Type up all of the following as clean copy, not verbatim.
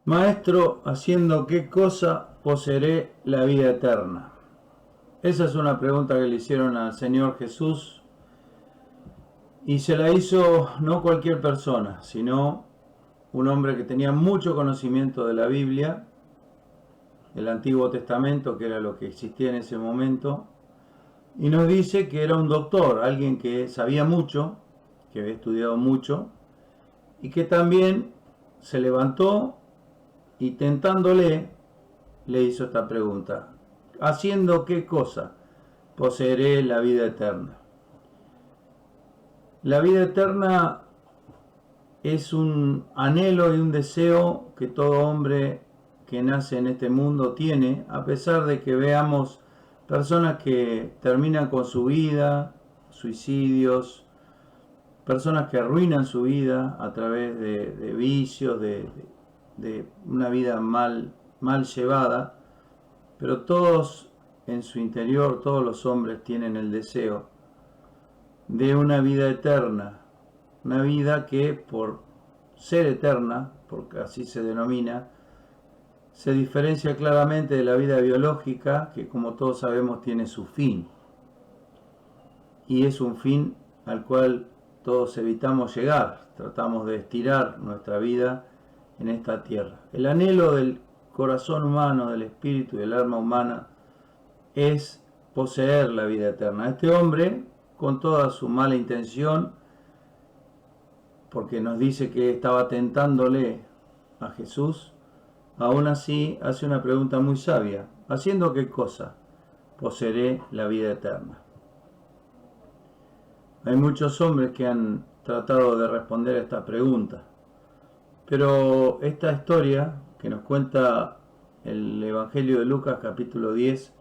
Maestro, ¿haciendo qué cosa poseeré la vida eterna? Esa es una pregunta que le hicieron al Señor Jesús y se la hizo no cualquier persona, sino un hombre que tenía mucho conocimiento de la Biblia, del Antiguo Testamento, que era lo que existía en ese momento, y nos dice que era un doctor, alguien que sabía mucho, que había estudiado mucho, y que también se levantó y tentándole le hizo esta pregunta: ¿haciendo qué cosa poseeré la vida eterna? La vida eterna es un anhelo y un deseo que todo hombre que nace en este mundo tiene, a pesar de que veamos personas que terminan con su vida, suicidios, personas que arruinan su vida a través de vicios, de una vida mal llevada, pero todos en su interior, todos los hombres tienen el deseo de una vida eterna, una vida que por ser eterna, porque así se denomina, se diferencia claramente de la vida biológica, que como todos sabemos tiene su fin, y es un fin al cual todos evitamos llegar, tratamos de estirar nuestra vida en esta tierra. El anhelo del corazón humano, del espíritu y del alma humana es poseer la vida eterna. Este hombre, con toda su mala intención, porque nos dice que estaba tentándole a Jesús, aún así hace una pregunta muy sabia: ¿haciendo qué cosa poseeré la vida eterna? Hay muchos hombres que han tratado de responder a esta pregunta, pero esta historia que nos cuenta el Evangelio de Lucas capítulo 10,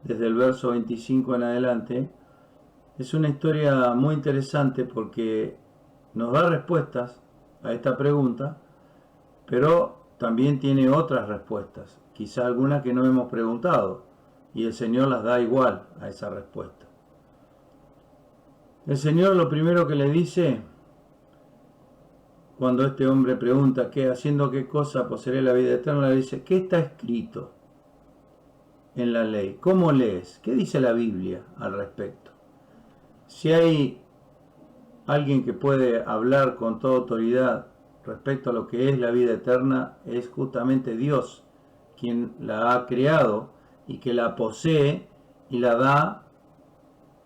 desde el verso 25 en adelante, es una historia muy interesante porque nos da respuestas a esta pregunta, pero también tiene otras respuestas, quizá algunas que no hemos preguntado, y el Señor las da igual a esa respuesta. El Señor lo primero que le dice, cuando este hombre pregunta ¿qué, haciendo qué cosa poseeré la vida eterna?, le dice: ¿qué está escrito en la ley? ¿Cómo lees? ¿Qué dice la Biblia al respecto? Si hay alguien que puede hablar con toda autoridad respecto a lo que es la vida eterna, es justamente Dios, quien la ha creado y que la posee y la da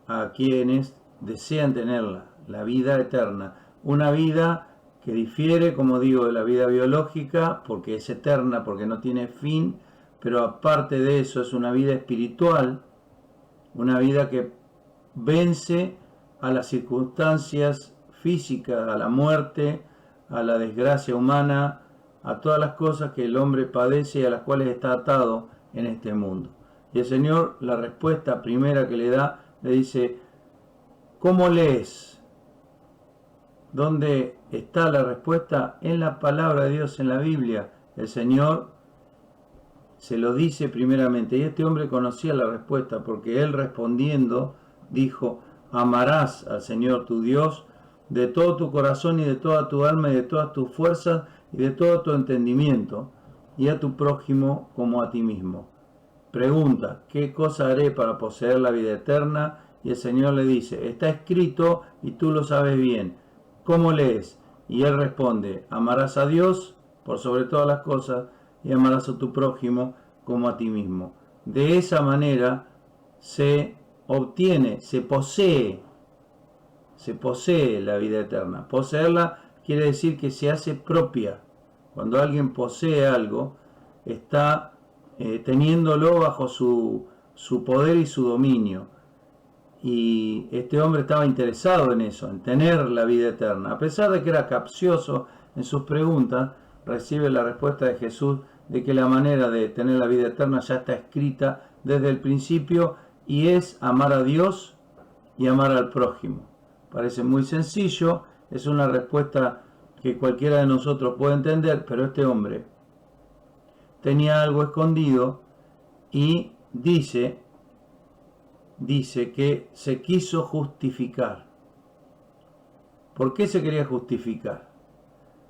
a quienes desean tenerla, la vida eterna. Una vida que difiere, como digo, de la vida biológica, porque es eterna, porque no tiene fin, pero aparte de eso es una vida espiritual, una vida que vence a las circunstancias físicas, a la muerte, a la desgracia humana, a todas las cosas que el hombre padece y a las cuales está atado en este mundo. Y el Señor, la respuesta primera que le da, le dice: ¿cómo lees? ¿Dónde está la respuesta? En la palabra de Dios, en la Biblia. El Señor se lo dice primeramente, y este hombre conocía la respuesta, porque él respondiendo dijo: amarás al Señor tu Dios de todo tu corazón y de toda tu alma y de todas tus fuerzas y de todo tu entendimiento, y a tu prójimo como a ti mismo. Pregunta: ¿qué cosa haré para poseer la vida eterna? Y el Señor le dice: está escrito y tú lo sabes bien. ¿Cómo lees? Y él responde: amarás a Dios por sobre todas las cosas y amarás a tu prójimo como a ti mismo. De esa manera se obtiene, se posee la vida eterna. Poseerla quiere decir que se hace propia. Cuando alguien posee algo, está teniéndolo bajo su poder y su dominio. Y este hombre estaba interesado en eso, en tener la vida eterna. A pesar de que era capcioso en sus preguntas, recibe la respuesta de Jesús de que la manera de tener la vida eterna ya está escrita desde el principio, y es amar a Dios y amar al prójimo. Parece muy sencillo, es una respuesta que cualquiera de nosotros puede entender, pero este hombre tenía algo escondido y dice que se quiso justificar. ¿Por qué se quería justificar?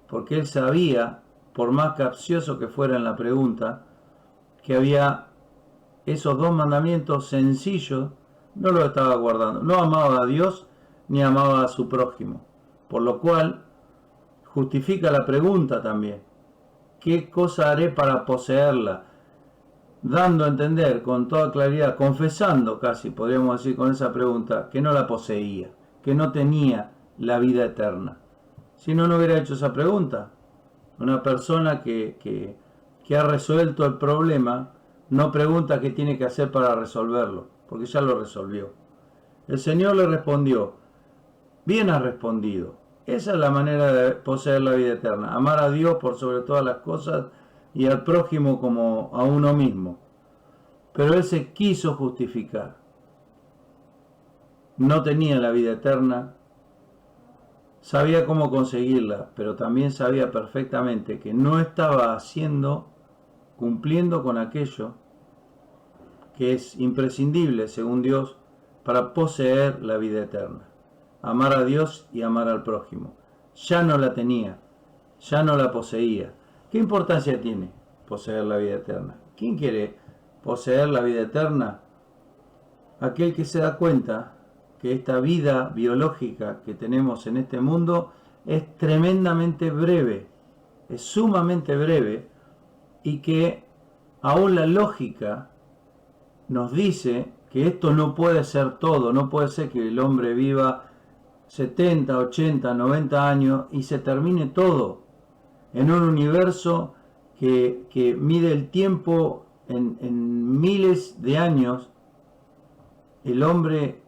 Porque él sabía por más capcioso que fuera en la pregunta, que había esos dos mandamientos sencillos, no los estaba guardando. No amaba a Dios ni amaba a su prójimo. Por lo cual, justifica la pregunta también. ¿Qué cosa haré para poseerla? Dando a entender con toda claridad, confesando casi, podríamos decir con esa pregunta, que no la poseía, que no tenía la vida eterna. Si no, no hubiera hecho esa pregunta. Una persona que ha resuelto el problema no pregunta qué tiene que hacer para resolverlo, porque ya lo resolvió. El Señor le respondió, bien has respondido. Esa es la manera de poseer la vida eterna, amar a Dios por sobre todas las cosas y al prójimo como a uno mismo. Pero él se quiso justificar. No tenía la vida eterna, sabía cómo conseguirla, pero también sabía perfectamente que no estaba cumpliendo con aquello que es imprescindible, según Dios, para poseer la vida eterna. Amar a Dios y amar al prójimo. Ya no la tenía, ya no la poseía. ¿Qué importancia tiene poseer la vida eterna? ¿Quién quiere poseer la vida eterna? Aquel que se da cuenta que esta vida biológica que tenemos en este mundo es tremendamente breve, es sumamente breve, y que aún la lógica nos dice que esto no puede ser todo, no puede ser que el hombre viva 70, 80, 90 años y se termine todo en un universo que mide el tiempo en miles de años. El hombre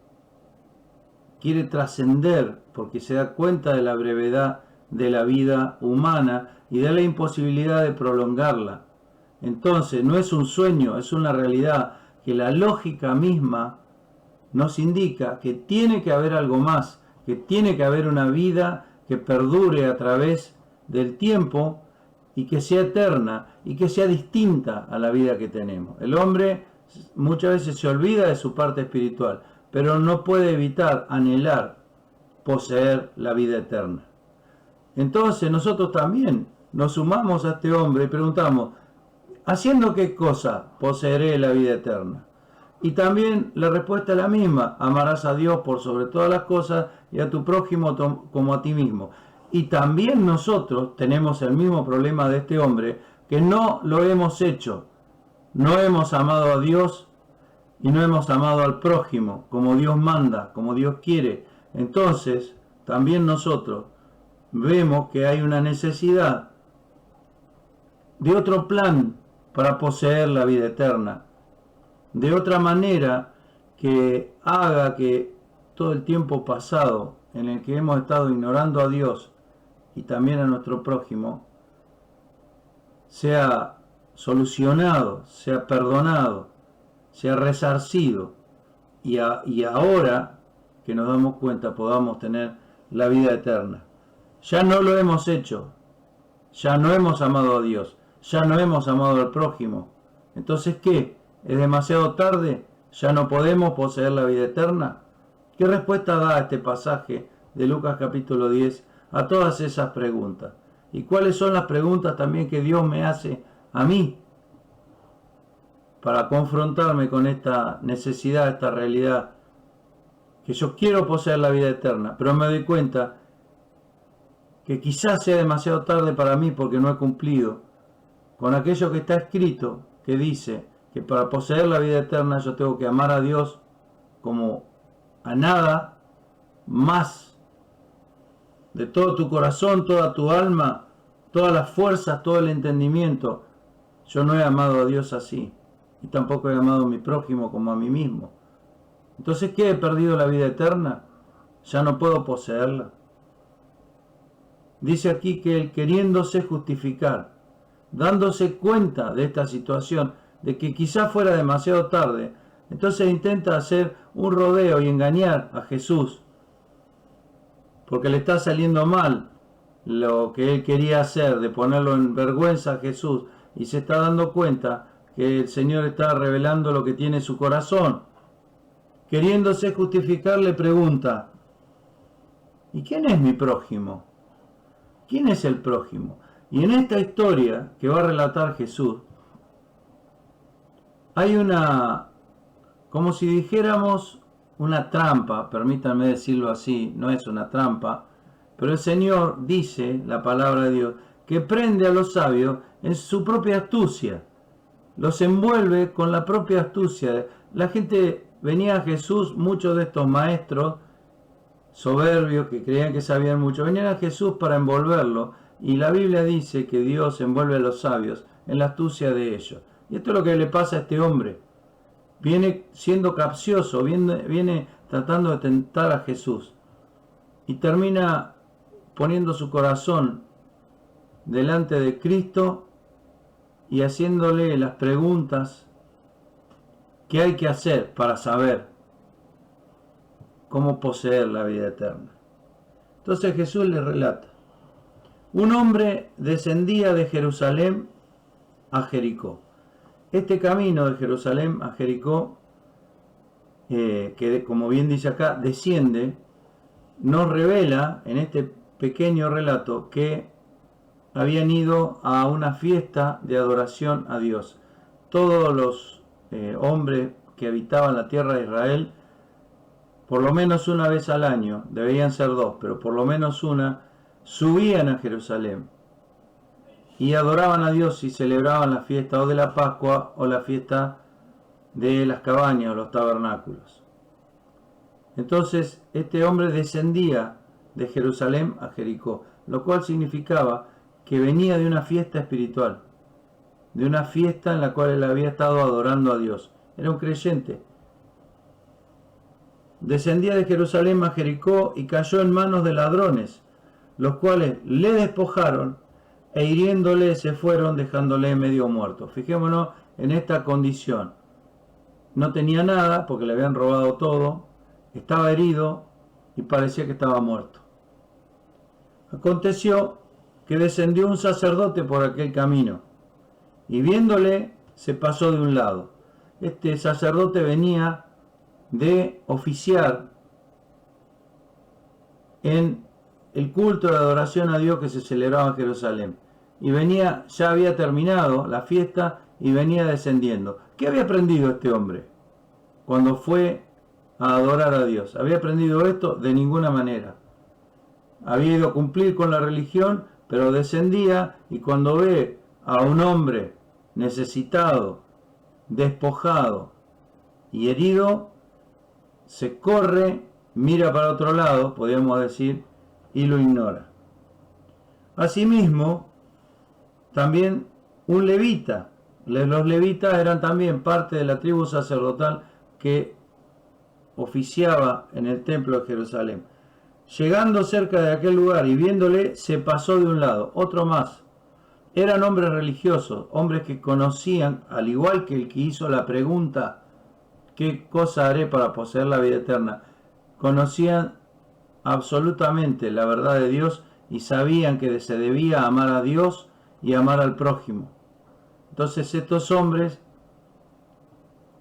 quiere trascender porque se da cuenta de la brevedad de la vida humana y de la imposibilidad de prolongarla. Entonces no es un sueño, es una realidad que la lógica misma nos indica que tiene que haber algo más, que tiene que haber una vida que perdure a través del tiempo y que sea eterna y que sea distinta a la vida que tenemos. El hombre muchas veces se olvida de su parte espiritual, pero no puede evitar anhelar poseer la vida eterna. Entonces nosotros también nos sumamos a este hombre y preguntamos, ¿haciendo qué cosa poseeré la vida eterna? Y también la respuesta es la misma, amarás a Dios por sobre todas las cosas y a tu prójimo como a ti mismo. Y también nosotros tenemos el mismo problema de este hombre, que no lo hemos hecho, no hemos amado a Dios y no hemos amado al prójimo como Dios manda, como Dios quiere. Entonces, también nosotros vemos que hay una necesidad de otro plan para poseer la vida eterna, de otra manera que haga que todo el tiempo pasado en el que hemos estado ignorando a Dios y también a nuestro prójimo sea solucionado, sea perdonado, sea resarcido y ahora que nos damos cuenta podamos tener la vida eterna. Ya no lo hemos hecho, ya no hemos amado a Dios, ya no hemos amado al prójimo. Entonces, ¿qué? ¿Es demasiado tarde? ¿Ya no podemos poseer la vida eterna? ¿Qué respuesta da este pasaje de Lucas capítulo 10 a todas esas preguntas? ¿Y cuáles son las preguntas también que Dios me hace a mí para confrontarme con esta necesidad, esta realidad? Que yo quiero poseer la vida eterna, pero me doy cuenta que quizás sea demasiado tarde para mí porque no he cumplido con aquello que está escrito, que dice que para poseer la vida eterna yo tengo que amar a Dios como a nada más, de todo tu corazón, toda tu alma, todas las fuerzas, todo el entendimiento. Yo no he amado a Dios así, y tampoco he amado a mi prójimo como a mí mismo. Entonces, ¿qué? ¿He perdido la vida eterna? ¿Ya no puedo poseerla? Dice aquí que él, queriéndose justificar, dándose cuenta de esta situación, de que quizás fuera demasiado tarde, entonces intenta hacer un rodeo y engañar a Jesús, porque le está saliendo mal lo que él quería hacer, de ponerlo en vergüenza a Jesús, y se está dando cuenta que el Señor está revelando lo que tiene su corazón. Queriéndose justificar, le pregunta, ¿y quién es mi prójimo? ¿Quién es el prójimo? Y en esta historia que va a relatar Jesús, hay una, como si dijéramos, una trampa, permítanme decirlo así, no es una trampa, pero el Señor dice, la palabra de Dios, que prende a los sabios en su propia astucia, los envuelve con la propia astucia. La gente venía a Jesús, muchos de estos maestros soberbios que creían que sabían mucho, venían a Jesús para envolverlo, y la Biblia dice que Dios envuelve a los sabios en la astucia de ellos. Y esto es lo que le pasa a este hombre. Viene siendo capcioso, viene tratando de tentar a Jesús y termina poniendo su corazón delante de Cristo y haciéndole las preguntas que hay que hacer para saber cómo poseer la vida eterna. Entonces Jesús le relata: un hombre descendía de Jerusalén a Jericó. Este camino de Jerusalén a Jericó, que como bien dice acá, desciende, nos revela en este pequeño relato que habían ido a una fiesta de adoración a Dios. Todos los hombres que habitaban la tierra de Israel, por lo menos una vez al año, deberían ser dos, pero por lo menos una, subían a Jerusalén y adoraban a Dios y celebraban la fiesta o de la Pascua o la fiesta de las cabañas o los tabernáculos. Entonces este hombre descendía de Jerusalén a Jericó, lo cual significaba que venía de una fiesta espiritual, de una fiesta en la cual él había estado adorando a Dios. Era un creyente. Descendía de Jerusalén a Jericó y cayó en manos de ladrones, los cuales le despojaron e hiriéndole se fueron, dejándole medio muerto. Fijémonos en esta condición. No tenía nada porque le habían robado todo, estaba herido y parecía que estaba muerto. Aconteció que descendió un sacerdote por aquel camino y viéndole se pasó de un lado. Este sacerdote venía de oficiar en el culto de adoración a Dios que se celebraba en Jerusalén. Y venía, ya había terminado la fiesta y venía descendiendo. ¿Qué había aprendido este hombre cuando fue a adorar a Dios? ¿Había aprendido esto? De ninguna manera. Había ido a cumplir con la religión, pero descendía y cuando ve a un hombre necesitado, despojado y herido, se corre, mira para otro lado, podríamos decir, y lo ignora. Asimismo, también un levita. Los levitas eran también parte de la tribu sacerdotal que oficiaba en el templo de Jerusalén. Llegando cerca de aquel lugar y viéndole, se pasó de un lado. Otro más. Eran hombres religiosos, hombres que conocían, al igual que el que hizo la pregunta, ¿qué cosa haré para poseer la vida eterna? Conocían absolutamente la verdad de Dios y sabían que se debía amar a Dios y amar al prójimo. Entonces estos hombres,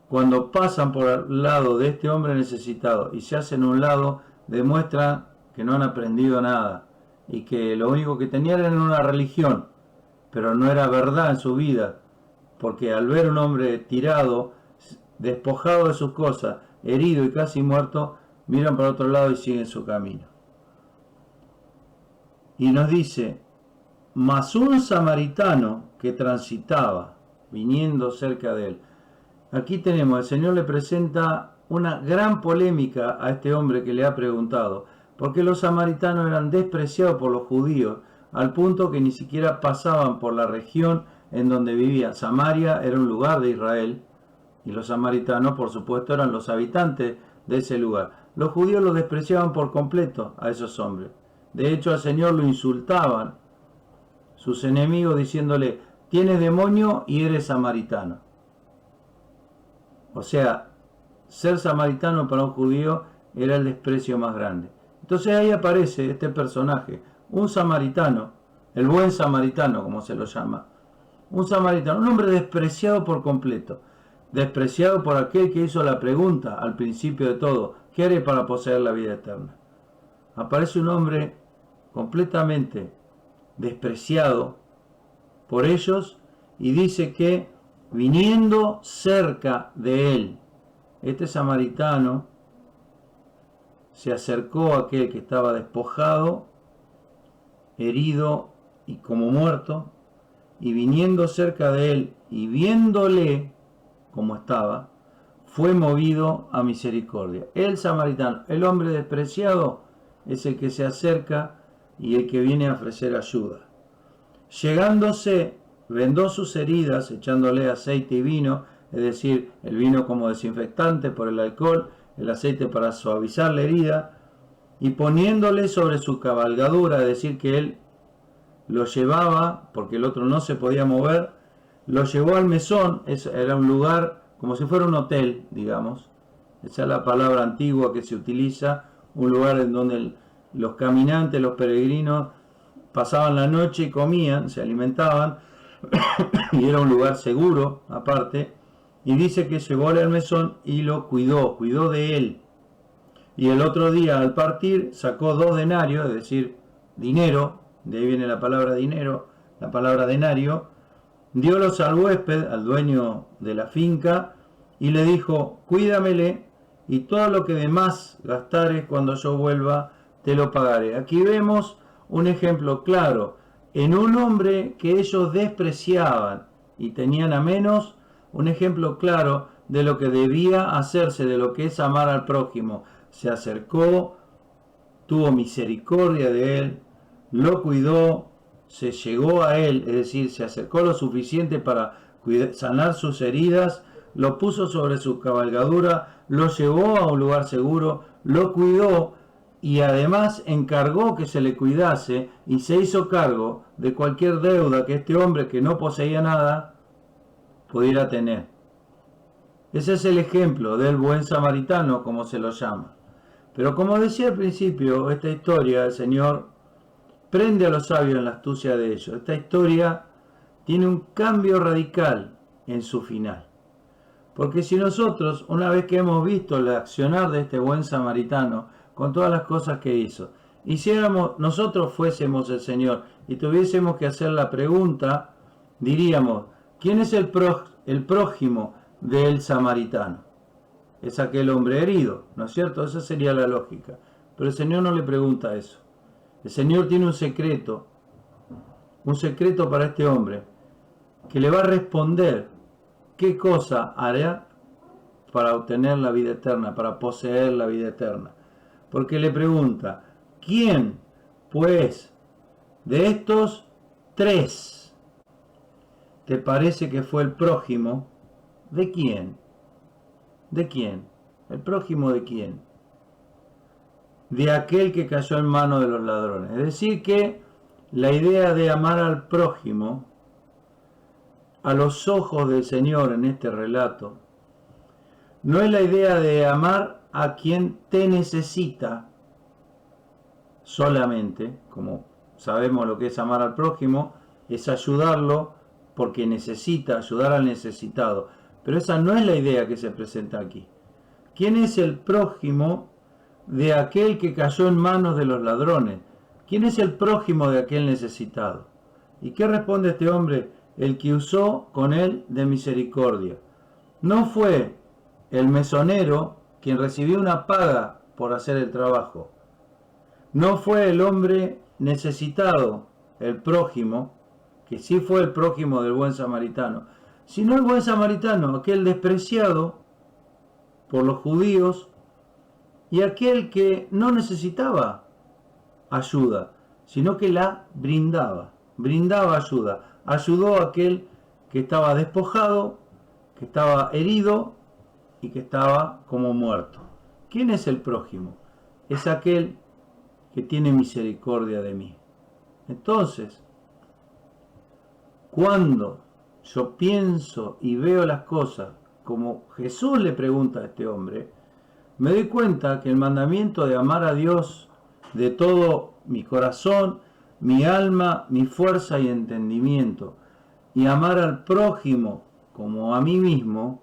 cuando pasan por el lado de este hombre necesitado y se hacen a un lado, demuestran que no han aprendido nada y que lo único que tenían era una religión, pero no era verdad en su vida, porque al ver un hombre tirado, despojado de sus cosas, herido y casi muerto, miran para otro lado y siguen su camino. Y nos dice: mas un samaritano que transitaba, viniendo cerca de él. Aquí tenemos, el Señor le presenta una gran polémica a este hombre que le ha preguntado, porque los samaritanos eran despreciados por los judíos, al punto que ni siquiera pasaban por la región en donde vivían. Samaria era un lugar de Israel, y los samaritanos, por supuesto, eran los habitantes de ese lugar. Los judíos los despreciaban por completo a esos hombres. De hecho, al Señor lo insultaban sus enemigos diciéndole: tienes demonio y eres samaritano. O sea, ser samaritano para un judío era el desprecio más grande. Entonces ahí aparece este personaje, un samaritano, el buen samaritano como se lo llama, un samaritano, un hombre despreciado por completo, despreciado por aquel que hizo la pregunta al principio de todo: ¿qué haré para poseer la vida eterna? Aparece un hombre completamente despreciado por ellos, y dice que viniendo cerca de él, este samaritano se acercó a aquel que estaba despojado, herido y como muerto, y viniendo cerca de él y viéndole como estaba, fue movido a misericordia. El samaritano, el hombre despreciado, es el que se acerca y el que viene a ofrecer ayuda. Llegándose, vendó sus heridas, echándole aceite y vino, es decir, el vino como desinfectante por el alcohol, el aceite para suavizar la herida, y poniéndole sobre su cabalgadura, es decir, que él lo llevaba, porque el otro no se podía mover, lo llevó al mesón, era un lugar como si fuera un hotel, digamos, esa es la palabra antigua que se utiliza, un lugar en donde los caminantes, los peregrinos, pasaban la noche y comían, se alimentaban, y era un lugar seguro, aparte, y dice que llevóle al mesón y lo cuidó de él. Y el otro día al partir sacó 2 denarios, es decir, dinero, de ahí viene la palabra dinero, la palabra denario, diólos al huésped, al dueño de la finca, y le dijo, cuídamele, y todo lo que de más gastares cuando yo vuelva, te lo pagaré. Aquí vemos un ejemplo claro, en un hombre que ellos despreciaban y tenían a menos, un ejemplo claro de lo que debía hacerse, de lo que es amar al prójimo. Se acercó, tuvo misericordia de él, lo cuidó, se llegó a él, es decir, se acercó lo suficiente para sanar sus heridas, lo puso sobre su cabalgadura, lo llevó a un lugar seguro, lo cuidó y además encargó que se le cuidase y se hizo cargo de cualquier deuda que este hombre que no poseía nada pudiera tener. Ese es el ejemplo del buen samaritano, como se lo llama. Pero como decía al principio, esta historia, el Señor prende a los sabios en la astucia de ellos. Esta historia tiene un cambio radical en su final. Porque si nosotros, una vez que hemos visto el accionar de este buen samaritano, con todas las cosas que hizo, nosotros fuésemos el Señor y tuviésemos que hacer la pregunta, diríamos, ¿quién es el prójimo del samaritano? Es aquel hombre herido, ¿no es cierto? Esa sería la lógica. Pero el Señor no le pregunta eso. El Señor tiene un secreto para este hombre, que le va a responder qué cosa hará para obtener la vida eterna, para poseer la vida eterna. Porque le pregunta, ¿quién, pues, de estos 3 te parece que fue el prójimo? ¿De quién? ¿De quién? ¿El prójimo de quién? De aquel que cayó en manos de los ladrones. Es decir que la idea de amar al prójimo, a los ojos del Señor en este relato, no es la idea de amar a quien te necesita solamente, como sabemos lo que es amar al prójimo, es ayudarlo porque necesita, ayudar al necesitado. Pero esa no es la idea que se presenta aquí. ¿Quién es el prójimo de aquel que cayó en manos de los ladrones? ¿Quién es el prójimo de aquel necesitado? ¿Y qué responde este hombre? El que usó con él de misericordia. No fue el mesonero quien recibió una paga por hacer el trabajo. No fue el hombre necesitado, el prójimo, que sí fue el prójimo del buen samaritano, sino el buen samaritano, aquel despreciado por los judíos y aquel que no necesitaba ayuda, sino que la brindaba ayuda. Ayudó a aquel que estaba despojado, que estaba herido y que estaba como muerto. ¿Quién es el prójimo? Es aquel que tiene misericordia de mí. Entonces, cuando yo pienso y veo las cosas como Jesús le pregunta a este hombre, me doy cuenta que el mandamiento de amar a Dios de todo mi corazón, mi alma, mi fuerza y entendimiento, y amar al prójimo como a mí mismo,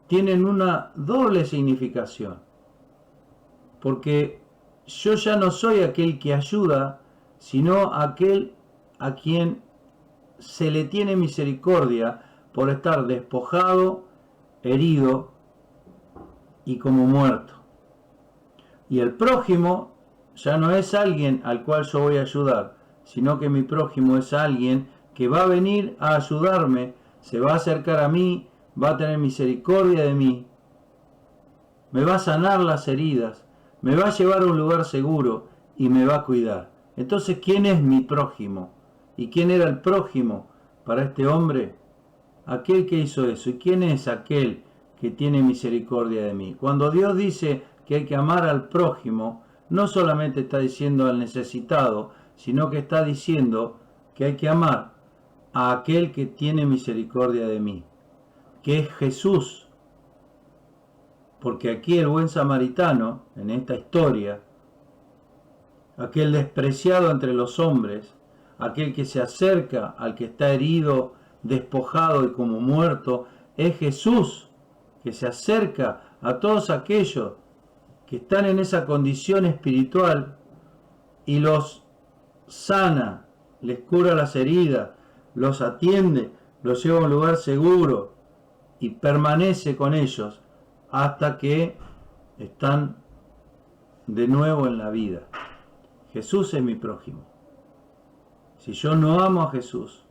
tienen una doble significación. Porque yo ya no soy aquel que ayuda, sino aquel a quien se le tiene misericordia por estar despojado, herido y como muerto. Y el prójimo ya no es alguien al cual yo voy a ayudar, sino que mi prójimo es alguien que va a venir a ayudarme, se va a acercar a mí, va a tener misericordia de mí, me va a sanar las heridas, me va a llevar a un lugar seguro y me va a cuidar. Entonces, ¿quién es mi prójimo? ¿Y quién era el prójimo para este hombre? Aquel que hizo eso. ¿Y quién es aquel que tiene misericordia de mí? Cuando Dios dice que hay que amar al prójimo, no solamente está diciendo al necesitado, sino que está diciendo que hay que amar a aquel que tiene misericordia de mí, que es Jesús. Porque aquí el buen samaritano, en esta historia, aquel despreciado entre los hombres, aquel que se acerca al que está herido, despojado y como muerto, es Jesús, que se acerca a todos aquellos que están en esa condición espiritual y los sana, les cura las heridas, los atiende, los lleva a un lugar seguro y permanece con ellos hasta que están de nuevo en la vida. Jesús es mi prójimo. Si yo no amo a Jesús,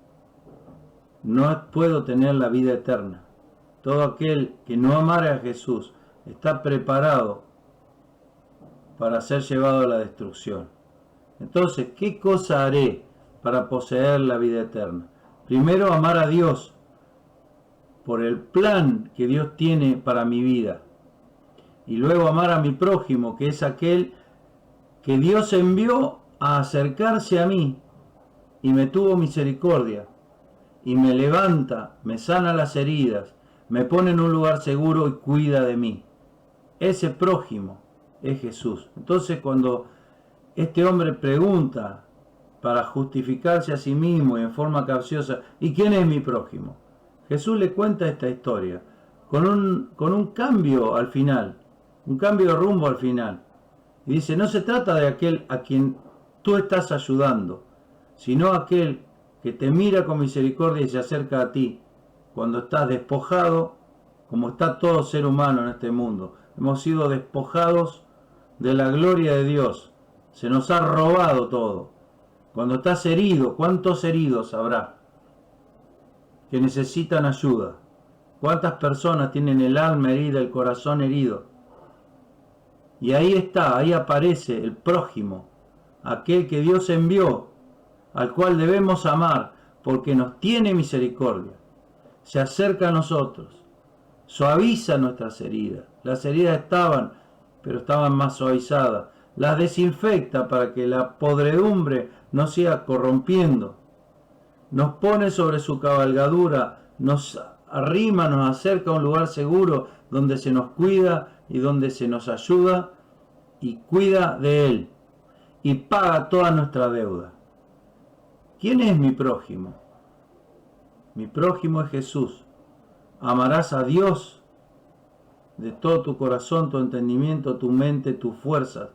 no puedo tener la vida eterna. Todo aquel que no amare a Jesús está preparado para ser llevado a la destrucción. Entonces, ¿qué cosa haré para poseer la vida eterna? Primero, amar a Dios por el plan que Dios tiene para mi vida. Y luego amar a mi prójimo, que es aquel que Dios envió a acercarse a mí y me tuvo misericordia y me levanta, me sana las heridas, me pone en un lugar seguro y cuida de mí. Ese prójimo es Jesús. Entonces, cuando este hombre pregunta para justificarse a sí mismo y en forma capciosa, ¿y quién es mi prójimo? Jesús le cuenta esta historia con un cambio al final, un cambio de rumbo al final. Y dice, no se trata de aquel a quien tú estás ayudando, sino aquel que te mira con misericordia y se acerca a ti cuando estás despojado, como está todo ser humano en este mundo. Hemos sido despojados de la gloria de Dios. Se nos ha robado todo. Cuando estás herido, ¿cuántos heridos habrá que necesitan ayuda? ¿Cuántas personas tienen el alma herida, el corazón herido? Y ahí está, ahí aparece el prójimo, aquel que Dios envió, al cual debemos amar, porque nos tiene misericordia. Se acerca a nosotros, suaviza nuestras heridas. Las heridas estaban, pero estaban más suavizadas. Las desinfecta para que la podredumbre no siga corrompiendo. Nos pone sobre su cabalgadura, nos arrima, nos acerca a un lugar seguro donde se nos cuida y donde se nos ayuda y cuida de Él y paga toda nuestra deuda. ¿Quién es mi prójimo? Mi prójimo es Jesús. Amarás a Dios de todo tu corazón, tu entendimiento, tu mente, tus fuerzas,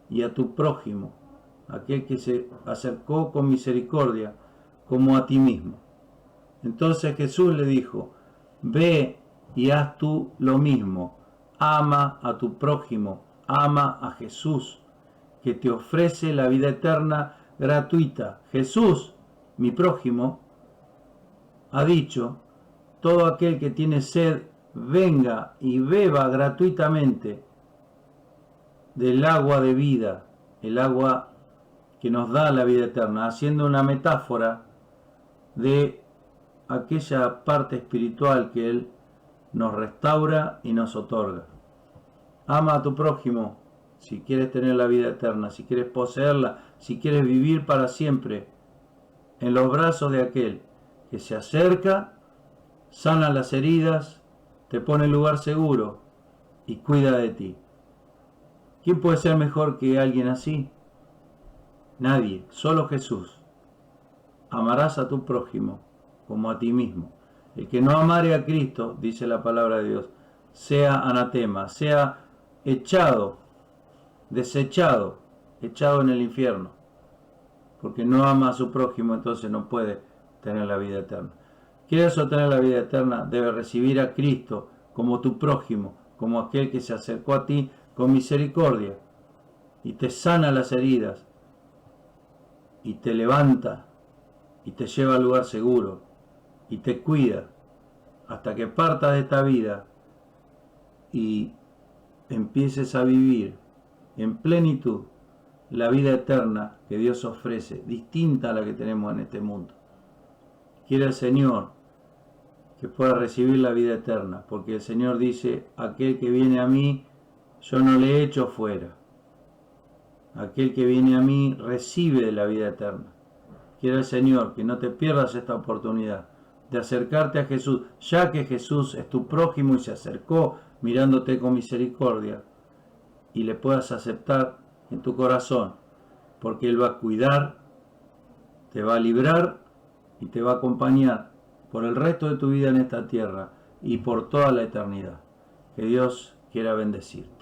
y a tu prójimo, aquel que se acercó con misericordia, como a ti mismo. Entonces Jesús le dijo, ve y haz tú lo mismo, ama a tu prójimo, ama a Jesús, que te ofrece la vida eterna gratuita. Jesús, mi prójimo, ha dicho, todo aquel que tiene sed, venga y beba gratuitamente del agua de vida, el agua que nos da la vida eterna, haciendo una metáfora de aquella parte espiritual que Él nos restaura y nos otorga. Ama a tu prójimo si quieres tener la vida eterna, si quieres poseerla, si quieres vivir para siempre en los brazos de aquel que se acerca, sana las heridas, te pone en lugar seguro y cuida de ti. ¿Quién puede ser mejor que alguien así? Nadie, solo Jesús. Amarás a tu prójimo como a ti mismo. El que no amare a Cristo, dice la palabra de Dios, sea anatema, sea echado, desechado, echado en el infierno. Porque no ama a su prójimo, entonces no puede tener la vida eterna. ¿Quieres obtener la vida eterna? Debes recibir a Cristo como tu prójimo, como aquel que se acercó a ti con misericordia y te sana las heridas y te levanta y te lleva al lugar seguro y te cuida hasta que partas de esta vida y empieces a vivir en plenitud la vida eterna que Dios ofrece, distinta a la que tenemos en este mundo. Quiere el Señor que pueda recibir la vida eterna, porque el Señor dice, aquel que viene a mí, yo no le echo fuera. Aquel que viene a mí recibe de la vida eterna. Quiere el Señor que no te pierdas esta oportunidad de acercarte a Jesús, ya que Jesús es tu prójimo y se acercó mirándote con misericordia, y le puedas aceptar en tu corazón, porque Él va a cuidar, te va a librar y te va a acompañar por el resto de tu vida en esta tierra y por toda la eternidad. Que Dios quiera bendecirte.